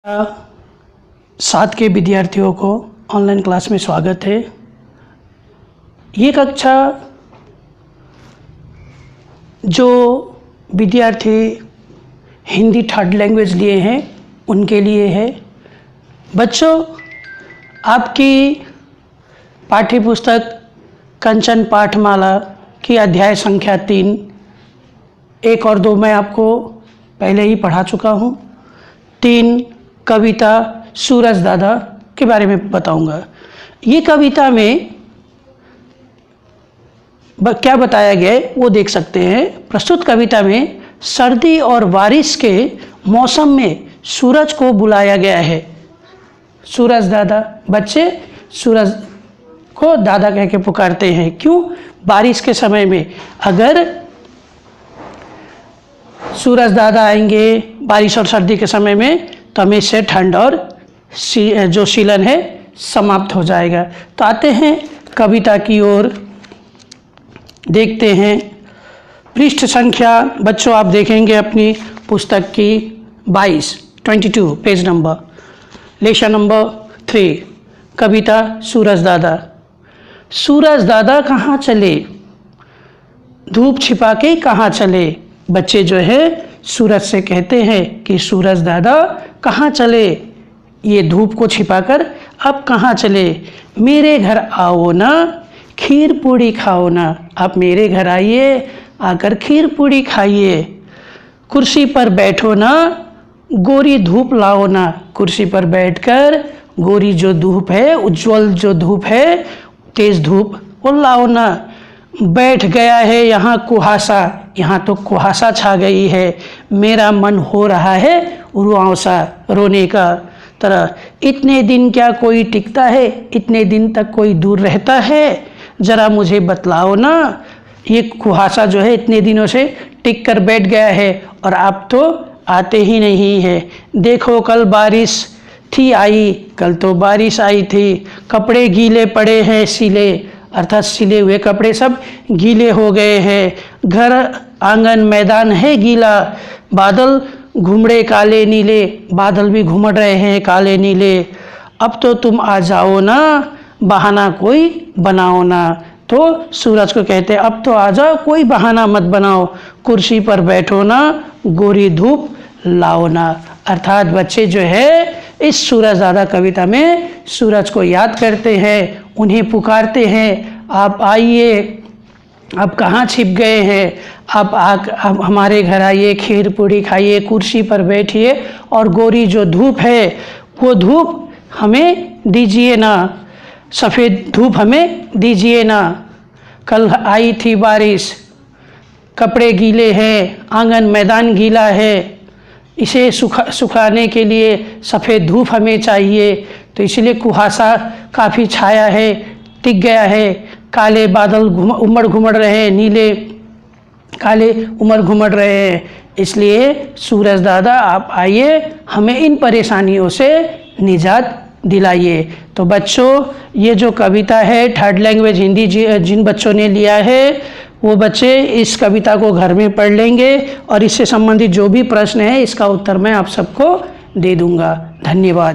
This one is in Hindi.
साथ के विद्यार्थियों को ऑनलाइन क्लास में स्वागत है। ये कक्षा जो विद्यार्थी हिंदी थर्ड लैंग्वेज लिए हैं उनके लिए है। बच्चों, आपकी पाठ्य पुस्तक कंचन पाठमाला की अध्याय संख्या 3, 1 और 2 मैं आपको पहले ही पढ़ा चुका हूँ। 3 कविता सूरज दादा के बारे में बताऊंगा। ये कविता में क्या बताया गया है वो देख सकते हैं। प्रस्तुत कविता में सर्दी और बारिश के मौसम में सूरज को बुलाया गया है। सूरज दादा, बच्चे सूरज को दादा कह के पुकारते हैं। क्यों? बारिश के समय में अगर सूरज दादा आएंगे बारिश और सर्दी के समय में तो हमें से ठंड और जो शीलन है समाप्त हो जाएगा। तो आते हैं कविता की ओर, देखते हैं। पृष्ठ संख्या बच्चों आप देखेंगे अपनी पुस्तक की 22 पेज नंबर, लेशन नंबर 3, कविता सूरज दादा। सूरज दादा कहाँ चले, धूप छिपा के कहाँ चले। बच्चे जो है सूरज से कहते हैं कि सूरज दादा कहाँ चले, ये धूप को छिपाकर अब कहाँ चले। मेरे घर आओ ना, खीर पूड़ी खाओ ना। आप मेरे घर आइए, आकर खीर पूड़ी खाइए। कुर्सी पर बैठो ना, गोरी धूप लाओ ना। कुर्सी पर बैठकर गोरी जो धूप है, उज्जवल जो धूप है, तेज धूप वो लाओ ना। बैठ गया है यहाँ कुहासा, यहाँ तो कुहासा छा गई है। मेरा मन हो रहा है रुआंसा, रोने का तरह। इतने दिन क्या कोई टिकता है, इतने दिन तक कोई दूर रहता है। ज़रा मुझे बतलाओ ना, ये कुहासा जो है इतने दिनों से टिक कर बैठ गया है और आप तो आते ही नहीं है। देखो कल बारिश थी आई, कल तो बारिश आई थी। कपड़े गीले पड़े हैं सिले, अर्थात सिले हुए कपड़े सब गीले हो गए हैं। घर आंगन मैदान है गीला। बादल घुमड़े काले नीले, बादल भी घुमड़ रहे हैं काले नीले। अब तो तुम आ जाओ ना, बहाना कोई बनाओ ना। तो सूरज को कहते हैं अब तो आ जाओ, कोई बहाना मत बनाओ। कुर्सी पर बैठो ना, गोरी धूप लाओ ना। अर्थात बच्चे जो है इस सूरज दादा कविता में सूरज को याद करते हैं, उन्हें पुकारते हैं, आप आइए, आप कहाँ छिप गए हैं, आप हमारे घर आइए, खीर पूड़ी खाइए, कुर्सी पर बैठिए और गोरी जो धूप है वो धूप हमें दीजिए ना, सफ़ेद धूप हमें दीजिए ना। कल आई थी बारिश, कपड़े गीले हैं, आंगन मैदान गीला है, इसे सुखाने के लिए सफ़ेद धूप हमें चाहिए। तो इसलिए कुहासा काफ़ी छाया है, टिक गया है। काले बादल उमड़ घुमड़ रहे हैं, नीले काले उमड़ घुमड़ रहे हैं। इसलिए सूरज दादा आप आइए, हमें इन परेशानियों से निजात दिलाइए। तो बच्चों, ये जो कविता है थर्ड लैंग्वेज हिंदी जिन बच्चों ने लिया है वो बच्चे इस कविता को घर में पढ़ लेंगे और इससे संबंधित जो भी प्रश्न है इसका उत्तर मैं आप सबको दे दूंगा। धन्यवाद।